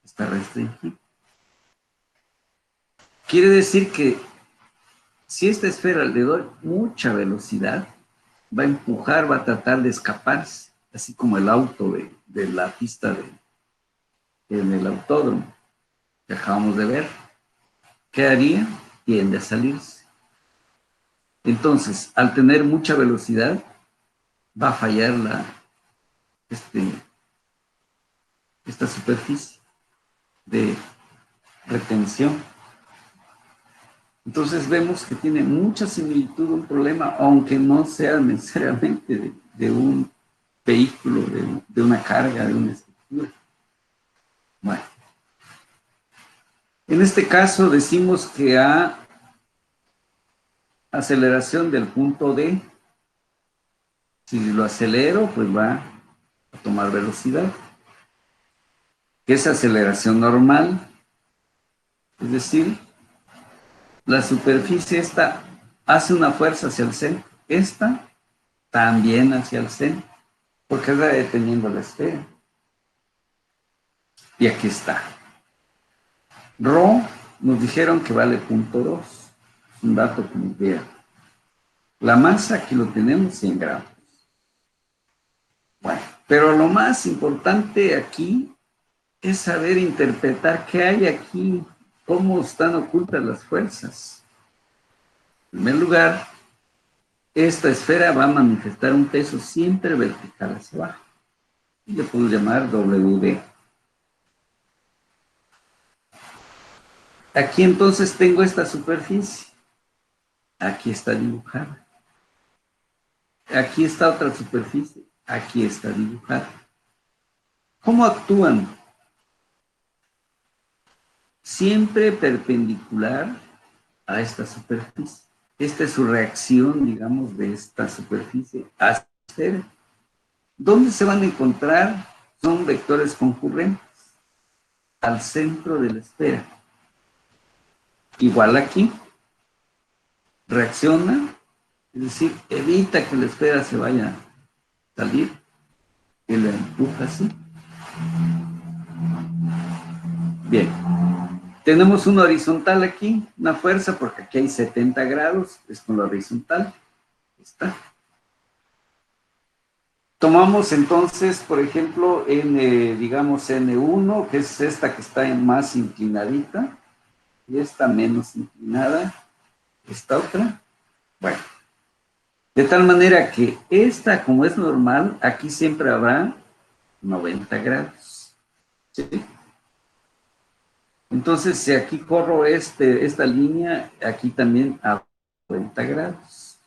Está restringido. Quiere decir que si esta esfera le doy mucha velocidad, va a empujar, va a tratar de escaparse, así como el auto de la pista en el autódromo que acabamos de ver. ¿Qué haría? Tiende a salirse. Entonces, al tener mucha velocidad, va a fallar esta superficie de retención. Entonces vemos que tiene mucha similitud a un problema, aunque no sea necesariamente de un vehículo, de una carga, de una estructura. Bueno, en este caso decimos que a aceleración del punto D, si lo acelero, pues va a tomar velocidad, que es aceleración normal, es decir, la superficie esta hace una fuerza hacia el centro, esta también hacia el centro, porque está deteniendo la esfera. Y aquí está. Rho nos dijeron que vale 0.2, es un dato que nos dieron. La masa aquí lo tenemos 100 gramos. Bueno, pero lo más importante aquí es saber interpretar qué hay aquí, cómo están ocultas las fuerzas. En primer lugar, esta esfera va a manifestar un peso siempre vertical hacia abajo. Y le puedo llamar WD. Aquí entonces tengo esta superficie. Aquí está dibujada. Aquí está otra superficie. Aquí está dibujada. ¿Cómo actúan? Siempre perpendicular a esta superficie. Esta es su reacción, digamos, de esta superficie hacia la esfera. ¿Dónde se van a encontrar? Son vectores concurrentes al centro de la esfera. Igual aquí, reacciona, es decir, evita que la esfera se vaya a salir, y la empuja así. Bien, tenemos una horizontal aquí, una fuerza, porque aquí hay 70 grados, es con la horizontal, está. Tomamos entonces, por ejemplo, digamos N1, que es esta que está más inclinadita, y esta menos inclinada, esta otra. Bueno, de tal manera que esta, como es normal, aquí siempre habrá 90 grados. ¿Sí? Entonces, si aquí corro esta línea, aquí también a 90 grados.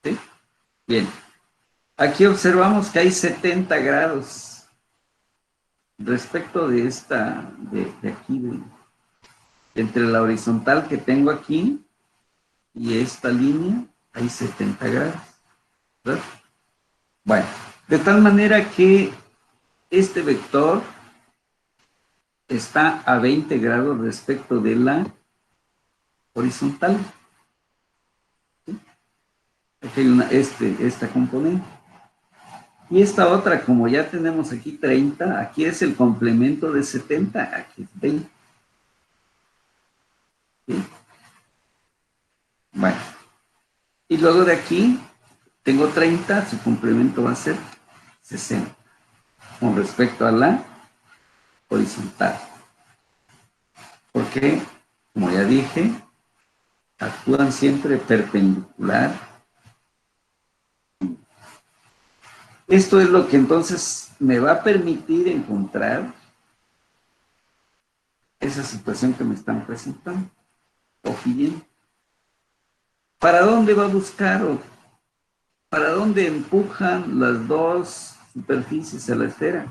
¿Sí? Bien. Aquí observamos que hay 70 grados respecto de esta, de aquí, entre la horizontal que tengo aquí y esta línea, hay 70 grados. ¿Verdad? Bueno, de tal manera que este vector está a 20 grados respecto de la horizontal. ¿Sí? Aquí hay esta componente. Y esta otra, como ya tenemos aquí 30, aquí es el complemento de 70, aquí es 20. ¿Sí? Bueno, y luego de aquí tengo 30, su complemento va a ser 60, con respecto a la horizontal. Porque, como ya dije, actúan siempre perpendicular. Esto es lo que entonces me va a permitir encontrar esa situación que me están presentando o pidiendo. ¿Para dónde va a buscar o para dónde empujan las dos superficies a la esfera?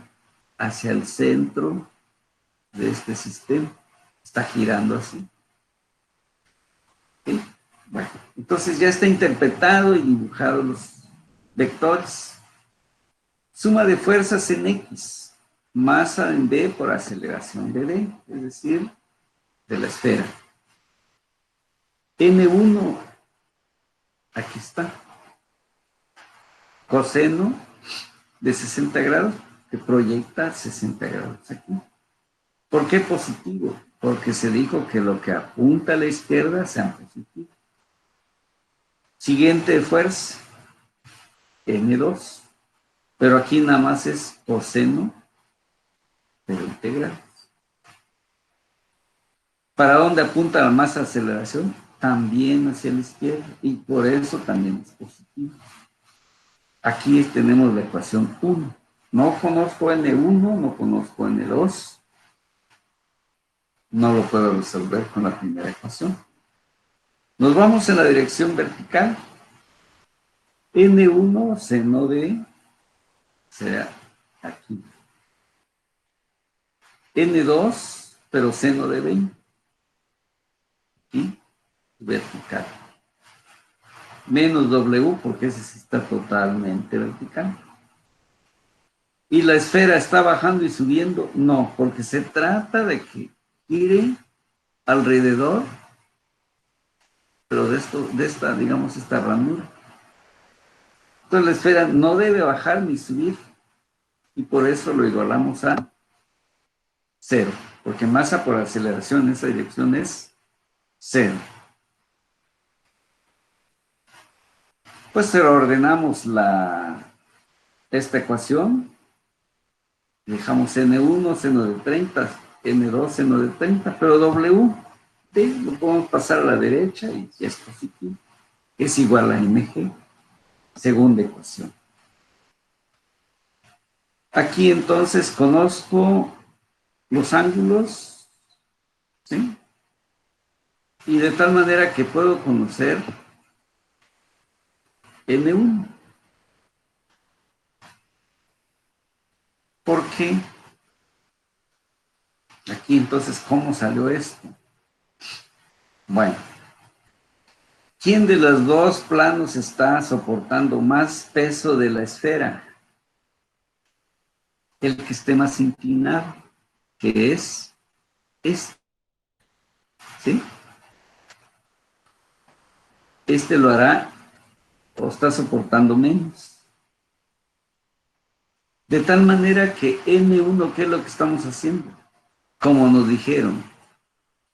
Hacia el centro de este sistema. Está girando así. ¿Sí? Bueno, entonces ya está interpretado y dibujado los vectores. Suma de fuerzas en X, masa en B por aceleración de D, es decir, de la esfera. N1, aquí está, coseno de 60 grados, que proyecta 60 grados aquí. ¿Por qué positivo? Porque se dijo que lo que apunta a la izquierda sea positivo. Siguiente fuerza, N2, pero aquí nada más es coseno de 20 grados. ¿Para dónde apunta la masa de aceleración? También hacia la izquierda, y por eso también es positivo. Aquí tenemos la ecuación 1. No conozco N1, no conozco N2. No lo puedo resolver con la primera ecuación. Nos vamos en la dirección vertical. N1 seno de será aquí. N2, pero seno de 20. Y vertical. Menos W, porque ese sí está totalmente vertical. ¿Y la esfera está bajando y subiendo? No, porque se trata de que gire alrededor, pero de esta, digamos, esta ranura. Entonces la esfera no debe bajar ni subir, y por eso lo igualamos a 0, porque masa por aceleración en esa dirección es 0. Pues ordenamos esta ecuación, dejamos N1, seno de 30, N2, seno de 30, pero W, lo podemos pasar a la derecha y ya es positivo. Es igual a mg, segunda ecuación. Aquí entonces conozco los ángulos, ¿sí? Y de tal manera que puedo conocer N1. ¿Por qué? Aquí entonces, ¿cómo salió esto? Bueno, ¿quién de los dos planos está soportando más peso de la esfera? El que esté más inclinado, que es este, ¿sí? este lo hará o está soportando menos. De tal manera que N1, ¿qué es lo que estamos haciendo? Como nos dijeron,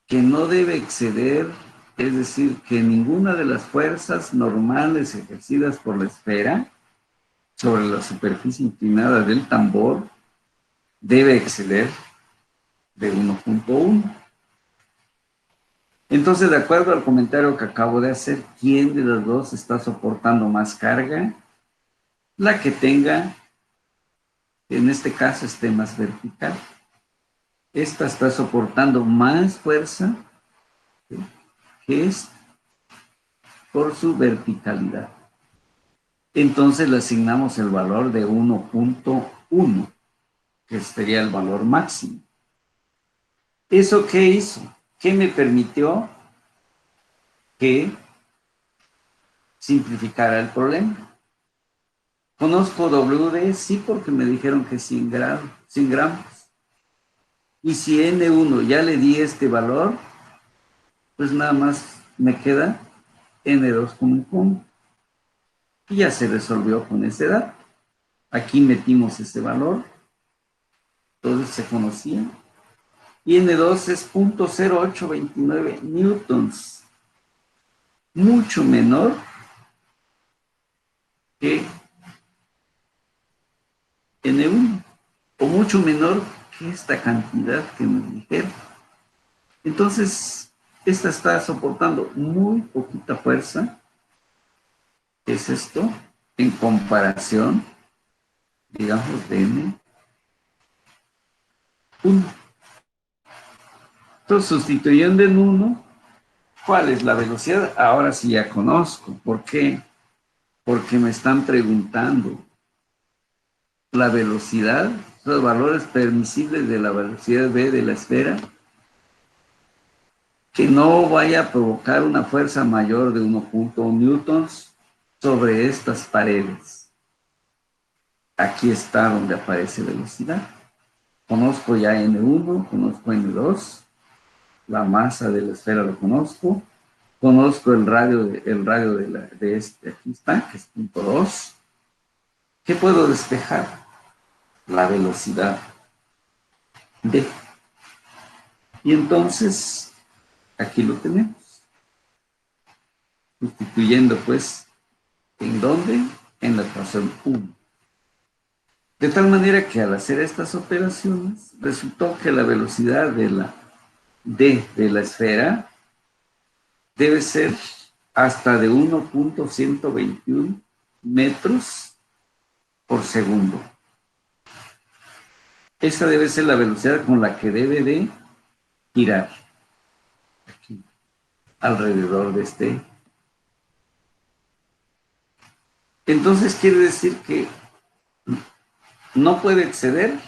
que no debe exceder, es decir, que ninguna de las fuerzas normales ejercidas por la esfera sobre la superficie inclinada del tambor debe exceder de 1.1. Entonces, de acuerdo al comentario que acabo de hacer, ¿quién de las dos está soportando más carga? La que tenga, en este caso, esté más vertical. Esta está soportando más fuerza que es por su verticalidad. Entonces le asignamos el valor de 1.1, que sería el valor máximo. ¿Eso qué hizo? ¿Qué me permitió que simplificara el problema? Conozco WD, sí, porque me dijeron que 100 gramos. Y si N1 ya le di este valor, pues nada más me queda N2 como un combo. Y ya se resolvió con ese dato. Aquí metimos ese valor, entonces se conocía. Y N2 es 0.0829 newtons, mucho menor que N1, o mucho menor que esta cantidad que nos dijeron. Entonces, esta está soportando muy poquita fuerza, es esto, en comparación, digamos, de N1. Entonces, sustituyendo en 1, ¿cuál es la velocidad? Ahora sí ya conozco. ¿Por qué? Porque me están preguntando la velocidad, los valores permisibles de la velocidad v de la esfera, que no vaya a provocar una fuerza mayor de 1.1 newtons sobre estas paredes. Aquí está donde aparece velocidad. Conozco ya N1, conozco N2, la masa de la esfera lo conozco, conozco el radio de este, aquí está, que es 0.2. ¿Qué puedo despejar? La velocidad D. Y entonces, aquí lo tenemos. Sustituyendo, pues, ¿en dónde? En la ecuación 1. De tal manera que al hacer estas operaciones, resultó que la velocidad de la D de la esfera debe ser hasta de 1.121 metros por segundo. Esa debe ser la velocidad con la que debe de girar aquí, alrededor de este. Entonces quiere decir que no puede exceder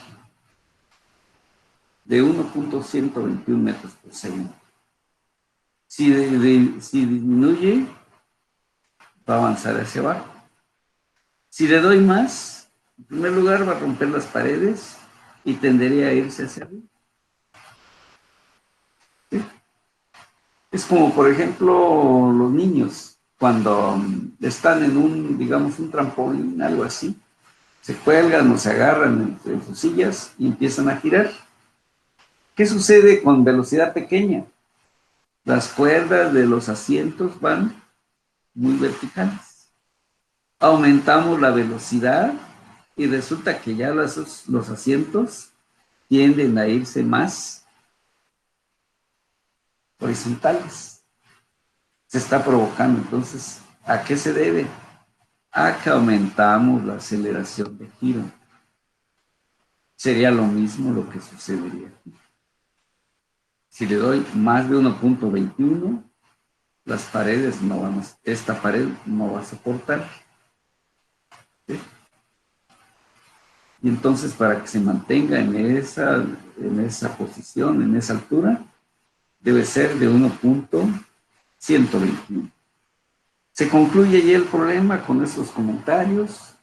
de 1.121 metros por segundo. Si disminuye, va a avanzar hacia abajo. Si le doy más, en primer lugar va a romper las paredes y tendería a irse hacia arriba. ¿Sí? Es como, por ejemplo, los niños, cuando están en un, digamos, un trampolín, algo así, se cuelgan o se agarran entre sus sillas y empiezan a girar. ¿Qué sucede con velocidad pequeña? Las cuerdas de los asientos van muy verticales. Aumentamos la velocidad y resulta que ya los asientos tienden a irse más horizontales. Se está provocando. Entonces, ¿a qué se debe? A que aumentamos la aceleración de giro. Sería lo mismo lo que sucedería aquí. Si le doy más de 1.21, las paredes no van a, esta pared no va a soportar. ¿Sí? Y entonces, para que se mantenga en esa posición, en esa altura, debe ser de 1.121. Se concluye ya el problema con esos comentarios,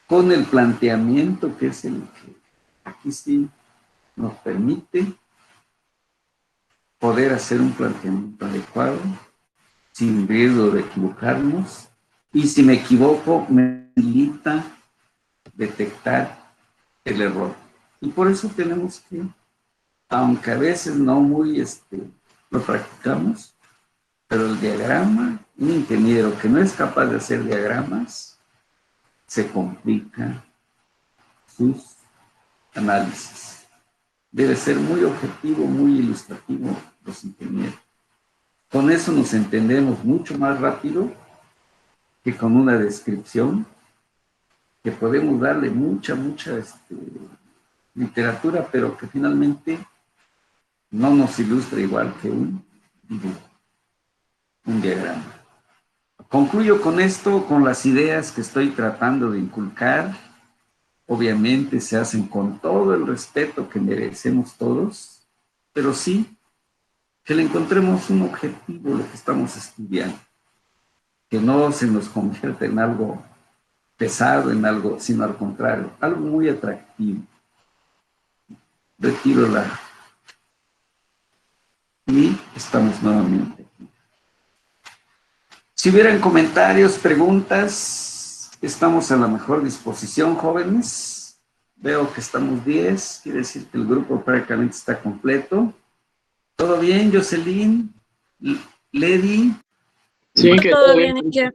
con el planteamiento que es el que aquí sí nos permite poder hacer un planteamiento adecuado sin riesgo de equivocarnos. Y si me equivoco, me facilita detectar el error. Y por eso tenemos que, aunque a veces no muy lo practicamos, pero el diagrama, un ingeniero que no es capaz de hacer diagramas, se complica sus análisis. Debe ser muy objetivo, muy ilustrativo los ingenieros. Con eso nos entendemos mucho más rápido que con una descripción, que podemos darle mucha literatura, pero que finalmente no nos ilustra igual que un dibujo, un diagrama. Concluyo con esto, con las ideas que estoy tratando de inculcar. Obviamente se hacen con todo el respeto que merecemos todos, pero sí que le encontremos un objetivo a lo que estamos estudiando, que no se nos convierta en algo pesado, en algo, sino al contrario, algo muy atractivo. Retiro la... Y estamos nuevamente aquí. Si hubieran comentarios, preguntas, estamos a la mejor disposición, jóvenes. Veo que estamos 10, quiere decir que el grupo prácticamente está completo. ¿Todo bien, Jocelyn? ¿Lady? Sí, que Todo bien, Iker.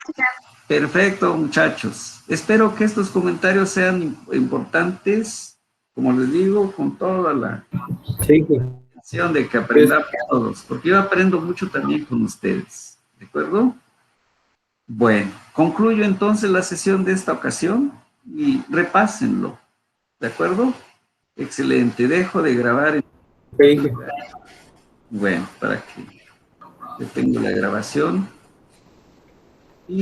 Perfecto, muchachos. Espero que estos comentarios sean importantes, como les digo, con toda la sí, intención de que aprendamos todos, porque yo aprendo mucho también con ustedes. ¿De acuerdo? Bueno, concluyo entonces la sesión de esta ocasión y repásenlo. ¿De acuerdo? Excelente. Dejo de grabar. sí. Bueno, para que detengo la grabación.